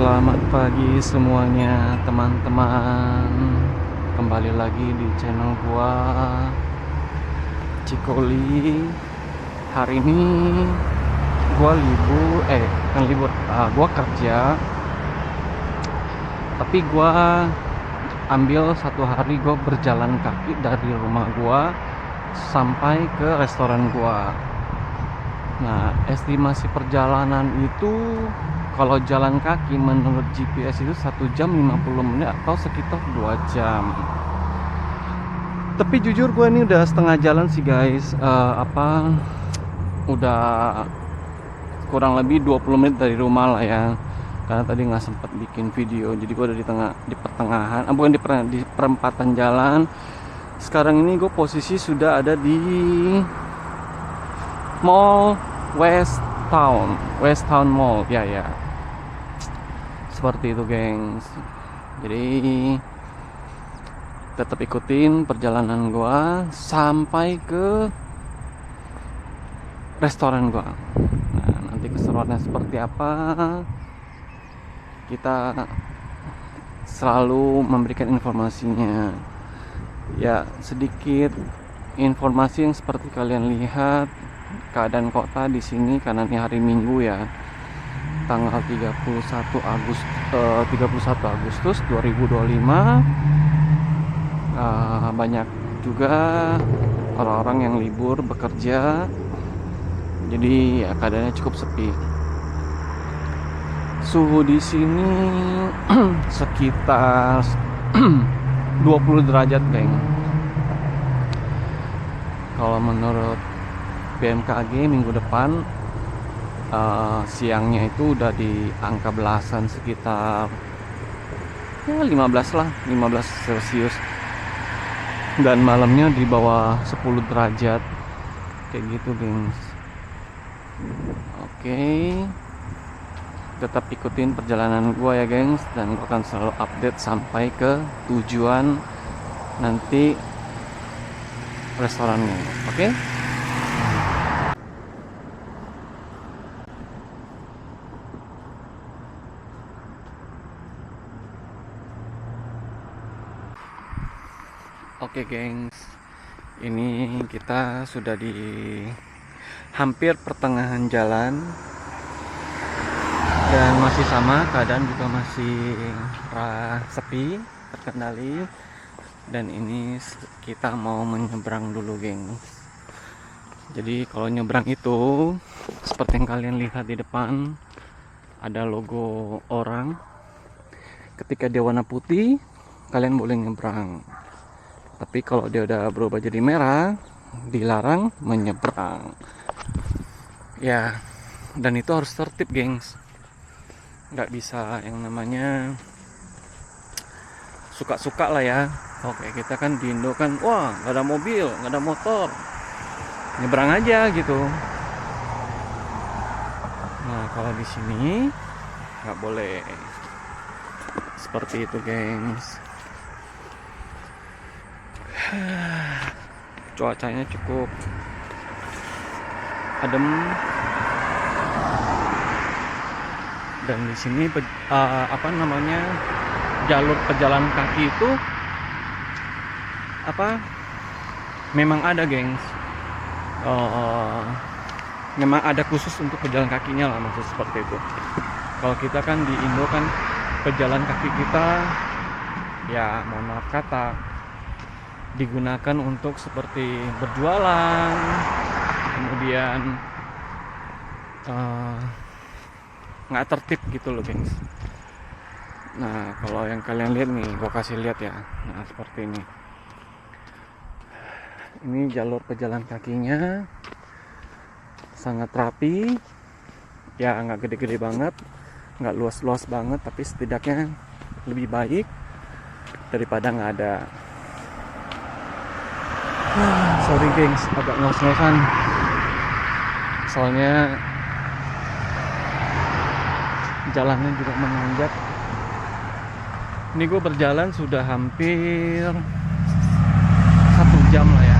Selamat pagi semuanya teman-teman. Kembali lagi di channel gua Cikoli. Hari ini gua gua kerja. Tapi gua ambil satu hari gua berjalan kaki dari rumah gua sampai ke restoran gua. Nah, estimasi perjalanan itu kalau jalan kaki menurut GPS itu 1 jam 50 menit atau sekitar 2 jam. Tapi jujur gue ini udah setengah jalan sih guys. Udah kurang lebih 20 menit dari rumah lah ya. Karena tadi nggak sempat bikin video. Jadi gue udah di pertengahan, di perempatan jalan. Sekarang ini gue posisi sudah ada di Mall West Town Mall, ya. Seperti itu, gengs. Jadi tetap ikutin perjalanan gua sampai ke restoran gua. Nah, nanti keseruannya seperti apa, kita selalu memberikan informasinya. Ya, sedikit informasi yang seperti kalian lihat keadaan kota di sini karena ini hari Minggu ya, tanggal 31 Agustus 2025. Banyak juga orang-orang yang libur bekerja, jadi ya keadaannya cukup sepi. Suhu di sini sekitar 20 derajat, geng. Kalau menurut BMKG minggu depan siangnya itu udah di angka belasan, sekitar ya 15 Celcius, dan malamnya di bawah 10 derajat kayak gitu, gengs. Oke, tetap ikutin perjalanan gua ya, gengs, dan gua akan selalu update sampai ke tujuan nanti restorannya. Oke. Oke, gengs, ini kita sudah di hampir pertengahan jalan dan masih sama, keadaan juga masih sepi, terkendali. Dan ini kita mau menyeberang dulu, gengs. Jadi kalau nyebrang itu seperti yang kalian lihat di depan, ada logo orang. Ketika dia warna putih, kalian boleh nyebrang. Tapi kalau dia udah berubah jadi merah, dilarang menyeberang. Ya, dan itu harus tertib, gengs. Nggak bisa yang namanya suka-suka lah ya. Oke, kita kan di Indo kan, wah, nggak ada mobil, nggak ada motor, nyebrang aja gitu. Nah, kalau di sini nggak boleh seperti itu, gengs. Cuacanya cukup adem, dan di sini jalur pejalan kaki itu memang ada, gengs. Memang ada khusus untuk pejalan kakinya lah, maksud seperti itu. Kalau kita kan di Indo kan pejalan kaki kita, ya mohon maaf kata, digunakan untuk seperti berjualan, kemudian nggak tertib gitu loh, gengs. Nah, kalau yang kalian lihat nih, gua kasih lihat ya. Nah, seperti ini. Ini jalur pejalan kakinya sangat rapi, ya nggak gede-gede banget, nggak luas-luas banget, tapi setidaknya lebih baik daripada nggak ada. Sorry, gengs, agak ngos-ngosan, soalnya jalannya juga menanjak. Ini gue berjalan sudah hampir 1 jam lah ya.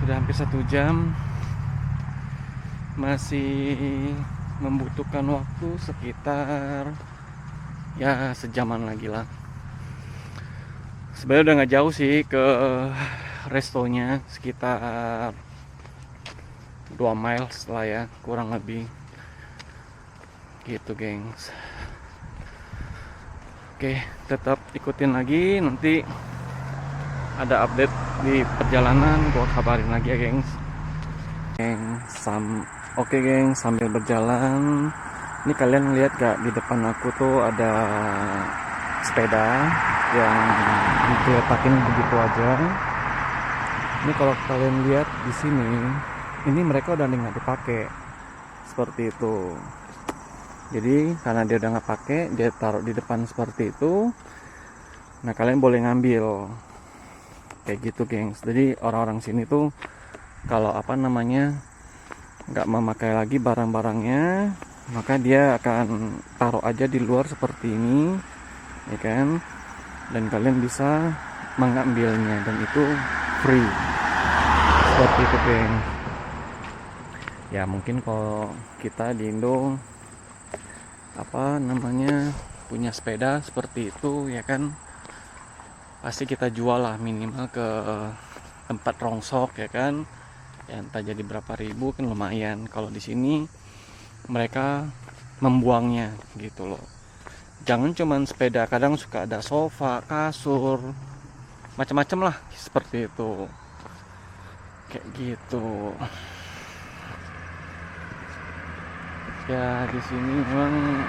Sudah hampir 1 jam. Masih membutuhkan waktu sekitar ya sejaman lagi lah. Sebenarnya udah nggak jauh sih ke restonya, sekitar 2 miles lah ya kurang lebih gitu gengs. Oke, tetap ikutin lagi, nanti ada update di perjalanan gua kabarin lagi ya gengs. Oke gengs, sambil berjalan ini kalian lihat gak di depan aku tuh ada sepeda yang digeletakin begitu aja. Ini kalau kalian lihat di sini, ini mereka udah nggak dipakai seperti itu. Jadi karena dia udah nggak pakai, dia taruh di depan seperti itu. Nah kalian boleh ngambil kayak gitu gengs. Jadi orang-orang sini tuh kalau nggak memakai lagi barang-barangnya, maka dia akan taruh aja di luar seperti ini, ya kan? Dan kalian bisa mengambilnya dan itu free seperti itu gengs. Ya mungkin kalau kita di Indo punya sepeda seperti itu ya kan, pasti kita jual lah minimal ke tempat rongsok ya kan, ya entah jadi berapa ribu kan lumayan. Kalau di sini mereka membuangnya gitu loh. Jangan cuman sepeda, kadang suka ada sofa, kasur, macam-macam lah seperti itu kayak gitu. Ya di sini memang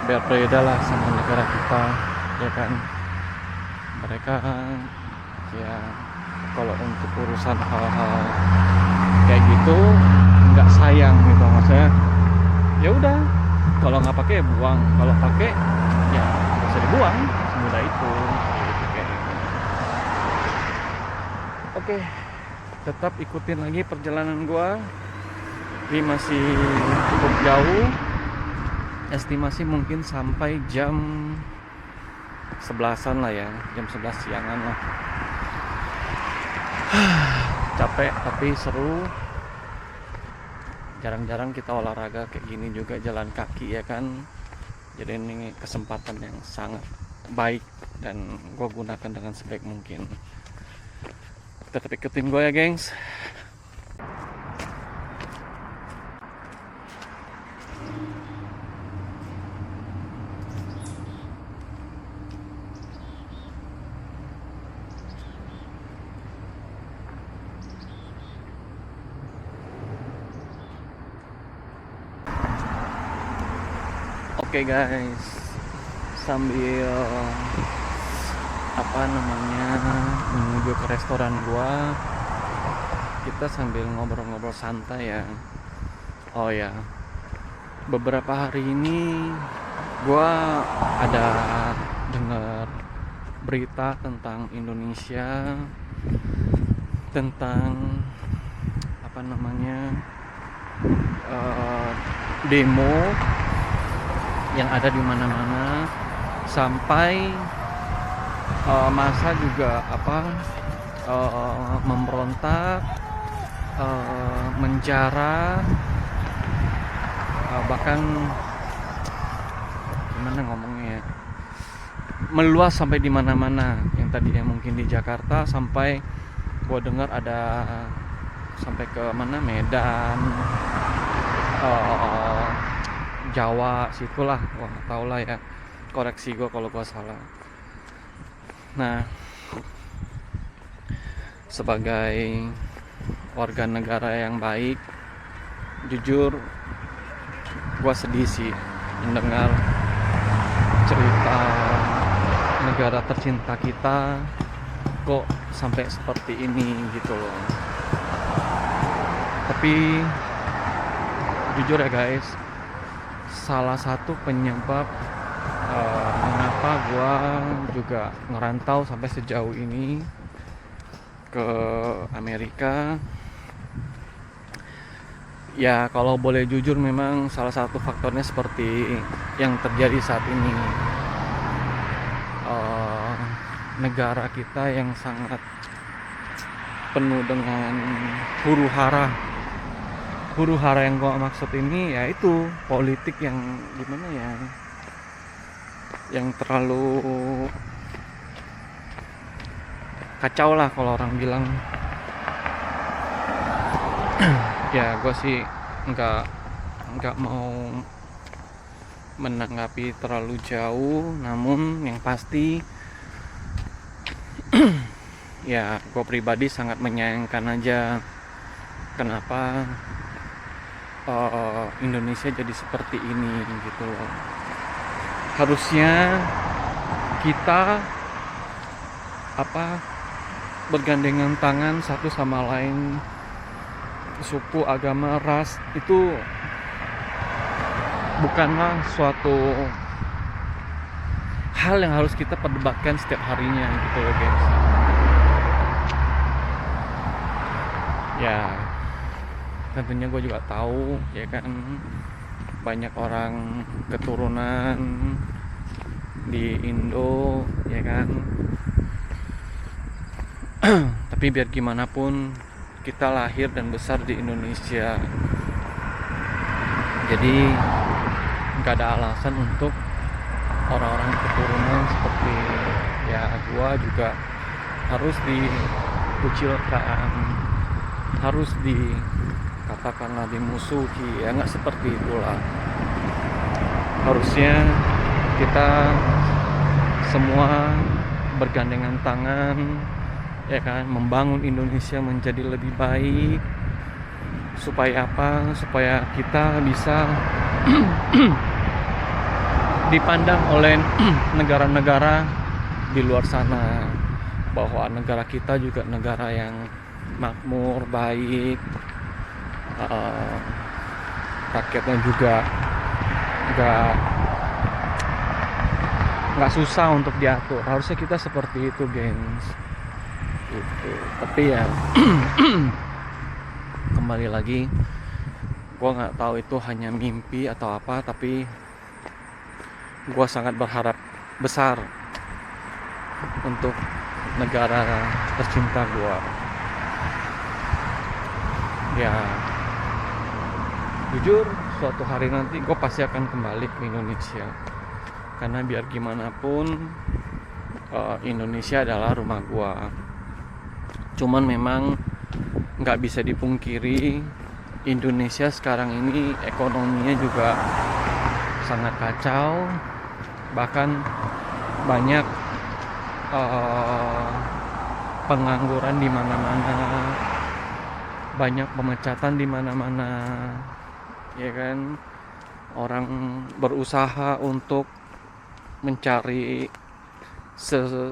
berbeda lah sama negara kita ya kan. Mereka ya kalau untuk urusan hal-hal kayak gitu nggak sayang gitu, maksudnya ya udah kalau nggak pakai ya buang, kalau pakai ya nggak usah dibuang, semudah itu gitu, kayak gitu. Oke, tetap ikutin lagi perjalanan gua. Ini masih cukup jauh, estimasi mungkin sampai jam 11-an lah ya, jam 11 siangan lah. Capek tapi seru. Jarang-jarang kita olahraga kayak gini juga, jalan kaki ya kan. Jadi ini kesempatan yang sangat baik dan gue gunakan dengan sebaik mungkin. Tetap ikutin gue ya gengs. Oke guys, sambil menuju ke restoran gua, kita sambil ngobrol-ngobrol santai ya. Oh ya, beberapa hari ini gua ada dengar berita tentang Indonesia, tentang demo yang ada di mana-mana, sampai masa juga memberontak, menjara, bahkan gimana ngomongnya ya, meluas sampai di mana-mana. Yang tadinya mungkin di Jakarta, sampai gua dengar ada sampai ke Medan, Jawa situlah, gua nggak tahu lah ya, koreksi gua kalau gua salah. Nah, sebagai warga negara yang baik, jujur gua sedih sih mendengar cerita negara tercinta kita kok sampai seperti ini gitu loh. Tapi jujur ya guys, salah satu penyebab mengapa gua juga ngerantau sampai sejauh ini ke Amerika, ya kalau boleh jujur memang salah satu faktornya seperti yang terjadi saat ini. Negara kita yang sangat penuh dengan huru hara huru hara yang gua maksud ini ya itu politik yang gimana ya, yang terlalu kacau lah kalau orang bilang. Ya gue sih nggak mau menanggapi terlalu jauh, namun yang pasti ya gue pribadi sangat menyayangkan aja kenapa Indonesia jadi seperti ini gitu loh. Harusnya kita bergandengan tangan satu sama lain, suku, agama, ras itu bukanlah suatu hal yang harus kita perdebatkan setiap harinya gitu loh guys. Ya tentunya gue juga tahu ya kan, banyak orang keturunan di Indo ya kan. Tapi biar gimana pun kita lahir dan besar di Indonesia, jadi nggak ada alasan untuk orang-orang keturunan seperti ya gua juga harus dikucilkan, harus katakanlah dimusuhi, ya nggak seperti itulah. Harusnya kita semua bergandengan tangan ya kan, membangun Indonesia menjadi lebih baik. Supaya apa? Supaya kita bisa dipandang oleh negara-negara di luar sana bahwa negara kita juga negara yang makmur, baik, rakyatnya juga nggak susah untuk diatur. Harusnya kita seperti itu, gengs. Gitu. Tapi ya kembali lagi, gua nggak tahu itu hanya mimpi atau apa, tapi gua sangat berharap besar untuk negara tercinta gua. Ya jujur suatu hari nanti gua pasti akan kembali ke Indonesia, karena biar gimana pun Indonesia adalah rumah gua. Cuman memang nggak bisa dipungkiri, Indonesia sekarang ini ekonominya juga sangat kacau. Bahkan banyak pengangguran di mana-mana, banyak pemecatan di mana-mana, ya kan. Orang berusaha untuk mencari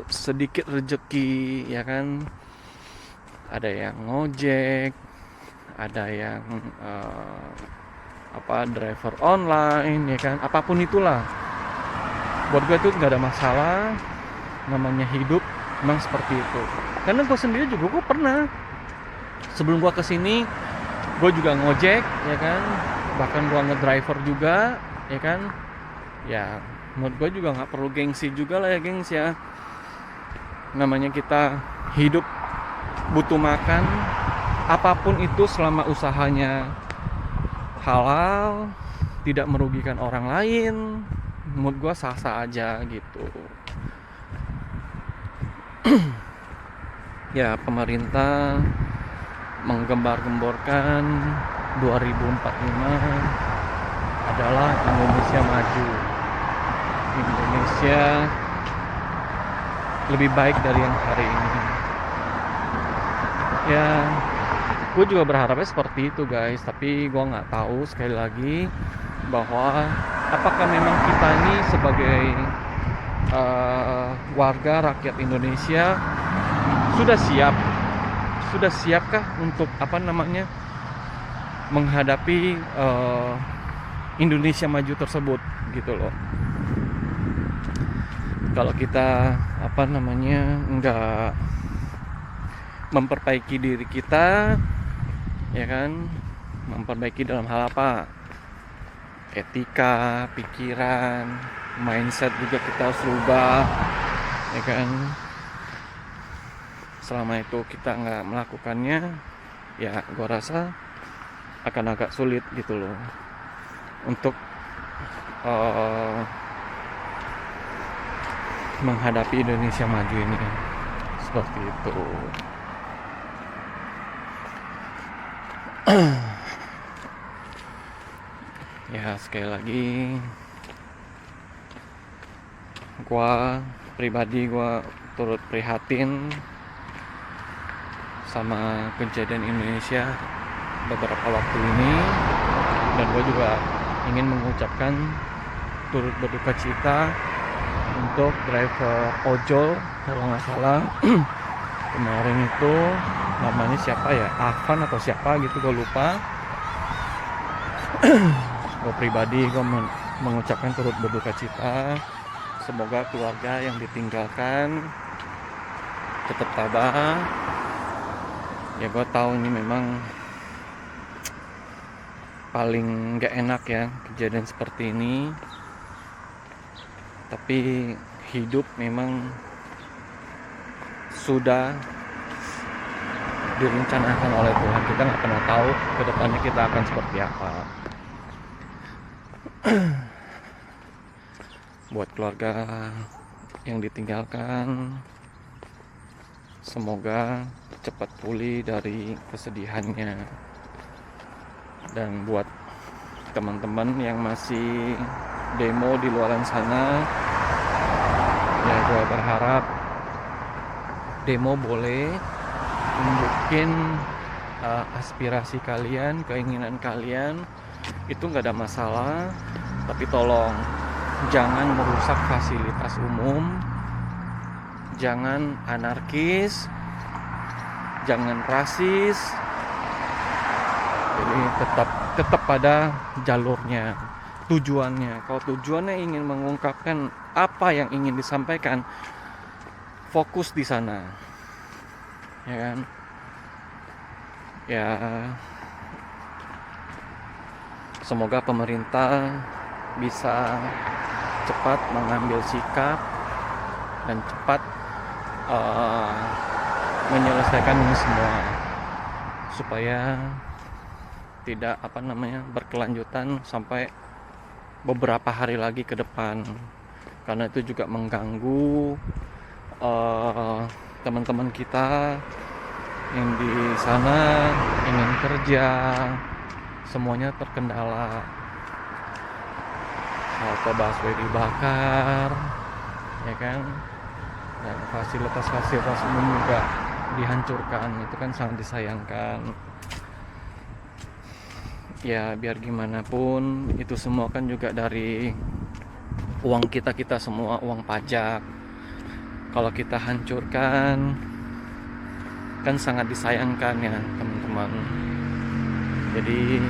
sedikit rezeki, ya kan. Ada yang ngojek, ada yang driver online, ya kan. Apapun itulah, buat gue itu nggak ada masalah. Namanya hidup memang seperti itu. Karena gue sendiri juga, gue pernah sebelum gue kesini, gue juga ngojek, ya kan. Bahkan gue ngedriver juga, ya kan. Ya menurut gue juga nggak perlu gengsi juga lah ya, gengs ya. Namanya kita hidup butuh makan, apapun itu selama usahanya halal, tidak merugikan orang lain, menurut gue sah-sah aja gitu. Ya pemerintah menggembar-gemborkan 2045 adalah Indonesia maju, Indonesia lebih baik dari yang hari ini. Ya gue juga berharapnya seperti itu, guys. Tapi gue nggak tahu, sekali lagi, bahwa apakah memang kita ini sebagai warga rakyat Indonesia sudah siapkah untuk menghadapi Indonesia maju tersebut gitu loh. Kalau kita nggak memperbaiki diri kita, ya kan, memperbaiki dalam hal apa? Etika, pikiran, mindset juga kita harus rubah, ya kan. Selama itu kita nggak melakukannya, ya gua rasa akan agak sulit gitu loh untuk menghadapi Indonesia maju ini, seperti itu. Ya, sekali lagi gua pribadi turut prihatin sama kejadian Indonesia beberapa waktu ini, dan gua juga ingin mengucapkan turut berduka cita untuk driver ojol, kalau nggak salah kemarin itu namanya siapa ya, Afan atau siapa gitu, gue lupa. Gue pribadi mengucapkan turut berduka cita. Semoga keluarga yang ditinggalkan tetap tabah. Ya, gue tahu ini memang paling gak enak ya kejadian seperti ini, tapi hidup memang sudah direncanakan oleh Tuhan. Kita nggak pernah tahu ke depannya kita akan seperti apa. Buat keluarga yang ditinggalkan, semoga cepat pulih dari kesedihannya. Dan buat teman-teman yang masih demo di luaran sana, ya gue berharap demo boleh, mungkin aspirasi kalian, keinginan kalian itu nggak ada masalah, tapi tolong jangan merusak fasilitas umum, jangan anarkis, jangan rasis. Jadi tetap pada jalurnya, tujuannya. Kalau tujuannya ingin mengungkapkan apa yang ingin disampaikan, fokus di sana, ya kan? Ya, semoga pemerintah bisa cepat mengambil sikap dan cepat menyelesaikan ini semua, supaya tidak berkelanjutan sampai beberapa hari lagi ke depan, karena itu juga mengganggu teman-teman kita yang di sana ingin kerja, semuanya terkendala. Halte busway dibakar, ya kan, dan fasilitas-fasilitas umum juga dihancurkan. Itu kan sangat disayangkan. Ya, biar gimana pun itu semua kan juga dari uang kita semua, uang pajak. Kalau kita hancurkan kan sangat disayangkan ya teman-teman. Jadi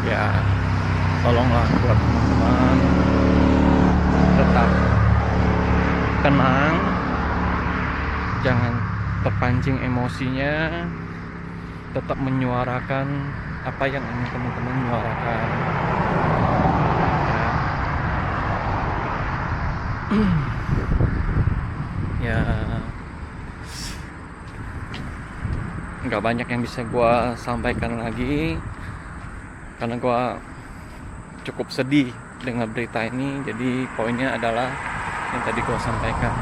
ya tolonglah buat teman-teman tetap tenang, jangan terpancing emosinya, tetap menyuarakan apa yang ingin teman-teman menyuarakan ya. Nggak banyak yang bisa gue sampaikan lagi, karena gue cukup sedih dengan berita ini. Jadi poinnya adalah yang tadi gue sampaikan,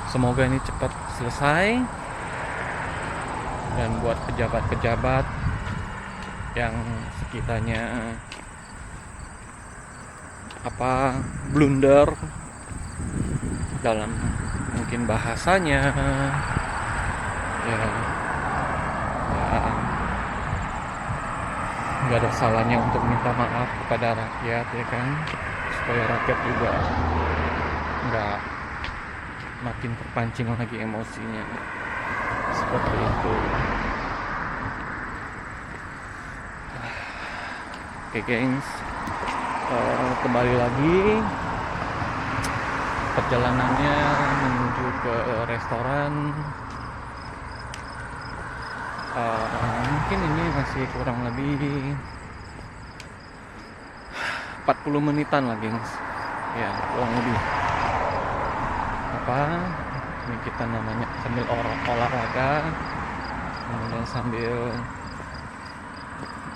semoga ini cepat selesai. Dan buat pejabat-pejabat yang sekitarnya blunder dalam mungkin bahasanya, ya nggak ada salahnya untuk minta maaf kepada rakyat, ya kan, supaya rakyat juga nggak makin terpancing lagi emosinya, seperti itu. Oke, gengs, kembali lagi perjalanannya menuju ke restoran. Mungkin ini masih kurang lebih 40 menitan lah, gengs. Ya, kurang lebih. Ini kita namanya sambil olahraga, kemudian sambil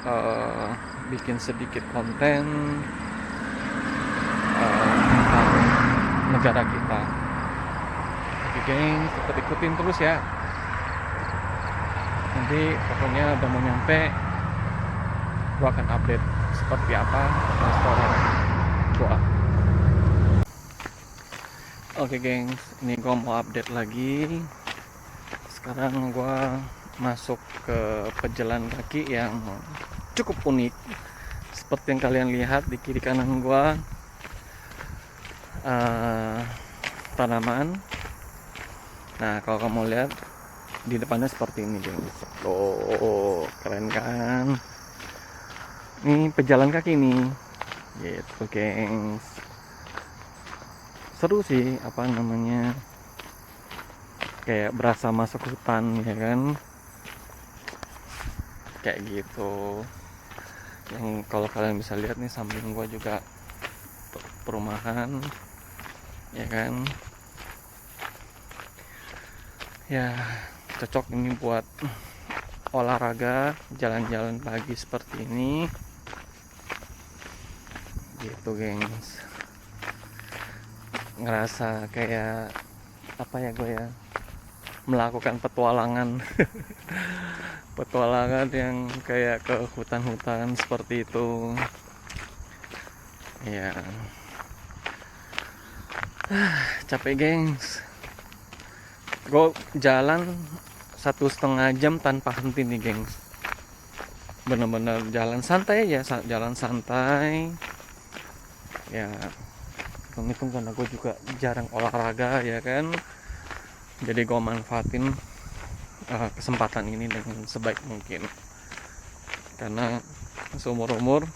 uh, bikin sedikit konten tentang negara kita. Oke geng, tetap ikutin terus ya. Nanti pokoknya udah mau nyampe, gua akan update seperti apa restoran gua. Oke gengs, ini gua mau update lagi. Sekarang gua masuk ke pejalan kaki yang cukup unik. Seperti yang kalian lihat di kiri kanan gua, tanaman. Nah kalau kamu lihat di depannya seperti ini gengs. Oh keren kan? Ini pejalan kaki nih, gitu gengs. Seru sih, apa namanya, kayak berasa masuk hutan ya kan, kayak gitu. Yang kalau kalian bisa lihat nih, samping gua juga perumahan ya kan, ya cocok ini buat olahraga, jalan-jalan pagi seperti ini gitu gengs. Ngerasa kayak apa ya, gue ya melakukan petualangan petualangan yang kayak ke hutan-hutan seperti itu ya. Capek gengs, gue jalan 1,5 jam tanpa henti nih gengs. Bener-bener jalan santai aja, jalan santai ya. Itu karena gue juga jarang olahraga ya kan, jadi gue manfaatin kesempatan ini dengan sebaik mungkin. Karena seumur-umur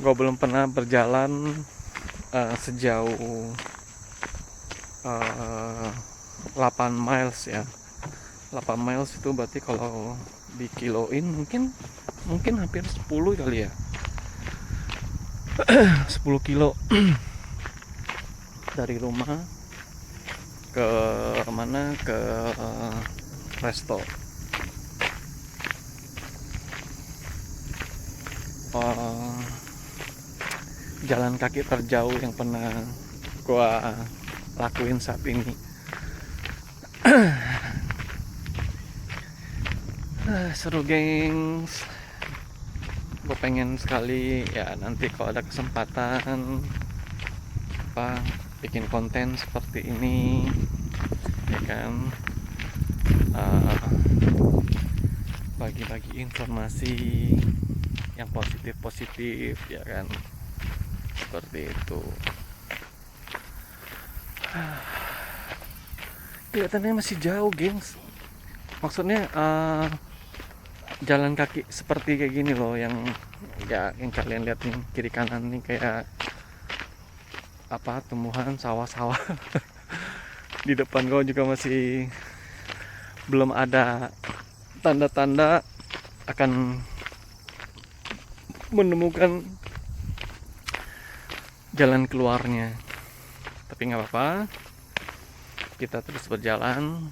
gue belum pernah berjalan sejauh 8 miles ya. 8 miles itu berarti kalau dikiloin mungkin hampir 10 kali ya. 10 kilo dari rumah ke mana, ke resto. Jalan kaki terjauh yang pernah gua lakuin saat ini. Seru gengs, gue pengen sekali ya nanti kalau ada kesempatan bikin konten seperti ini ya kan, bagi-bagi informasi yang positif ya kan, seperti itu. Kelihatannya masih jauh gengs, maksudnya jalan kaki seperti kayak gini loh, yang kalian lihat nih kiri kanan nih, kayak apa, tumbuhan sawah-sawah. Di depan gue juga masih belum ada tanda-tanda akan menemukan jalan keluarnya, tapi nggak apa-apa, kita terus berjalan.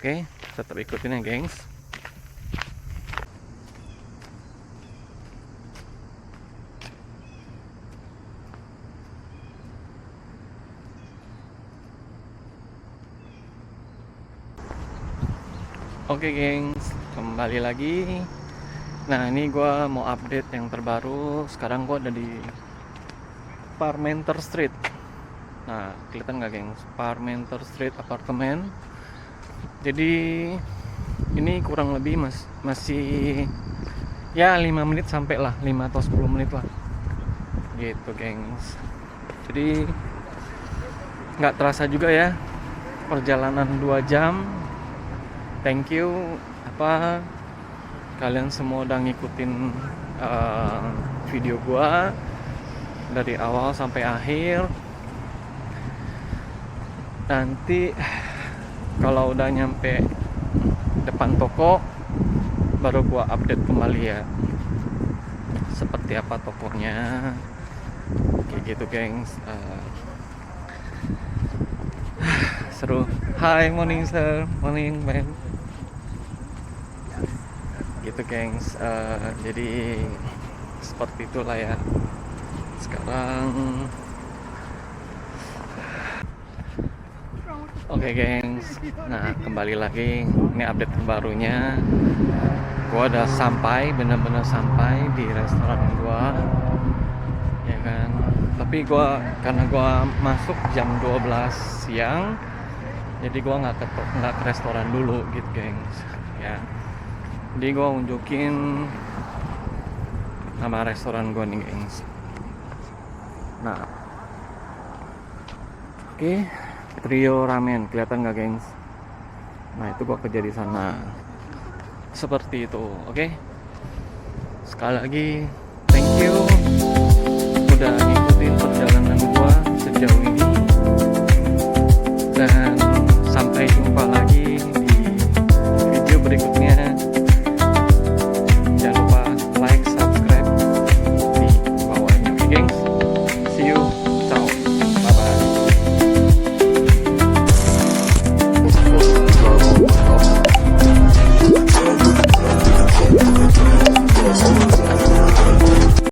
Oke, tetap ikutin ya gengs. Oke gengs, kembali lagi. Nah ini gue mau update yang terbaru. Sekarang gue ada di Parmenter Street. Nah kelihatan nggak gengs, Parmenter Street apartemen. Jadi ini kurang lebih masih ya 5 menit sampai lah, 5 atau 10 menit lah gitu gengs. Jadi nggak terasa juga ya perjalanan 2 jam. Thank you kalian semua udah ngikutin video gua dari awal sampai akhir. Nanti kalau udah nyampe depan toko baru gua update kembali ya, seperti apa tokonya kayak gitu gengs. Seru. Hi, morning sir, morning man. gitu gengs. Jadi seperti itulah ya sekarang. Oke gengs, nah kembali lagi, ini update terbarunya. Gua udah sampai, bener-bener sampai di restoran gua, ya kan. Tapi karena gua masuk jam 12 siang, jadi gua nggak ke restoran dulu gitu gengs, ya. Jadi gua unjukin nama restoran gua nih gengs. Nah, oke. Trio Ramen, kelihatan nggak gengs? Nah itu gua kerja di sana. Seperti itu, oke? Sekali lagi, thank you udah